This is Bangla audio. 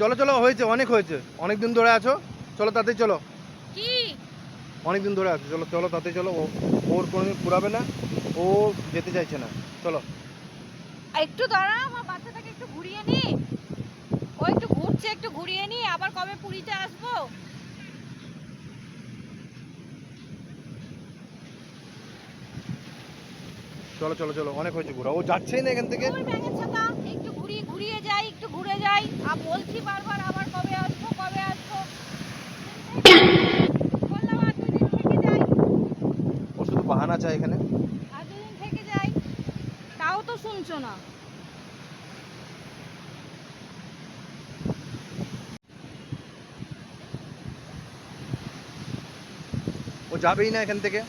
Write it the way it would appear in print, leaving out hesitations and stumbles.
চলো চলো, হয়েছে, অনেক হয়েছে, অনেক দিন ধরে আছো, চলো তাড়াতাড়ি চলো। কি অনেক দিন ধরে আছো, চলো চলো তাড়াতাড়ি চলো। ওর কোনোদিন পুরাবে না, ও যেতে চাইছে না, চলো। একটু দাঁড়া, আমার বাচ্চাটাকে একটু ঘুরিয়ে নি। ও একটু ঘুরছে, একটু ঘুরিয়ে নি, আবার কবে পুরীতে আসবো। চলো চলো চলো, অনেক হয়েছে ঘোরা, ও যাচ্ছেই না এখান থেকে। ওই ব্যাঙের ছাতা, একটু ঘুরিয়ে যাই, একটু ঘুরে যাই। বলছি বারবার আবার কবে আসবো কবে আসবো। বললাম আর 2 দিন থেকে যাই, ও শুধু বাহানা চায় এখানে। আর 2 দিন থেকে যাই, তাও তো শুনছো না। ও যাবেই না এখান থেকে।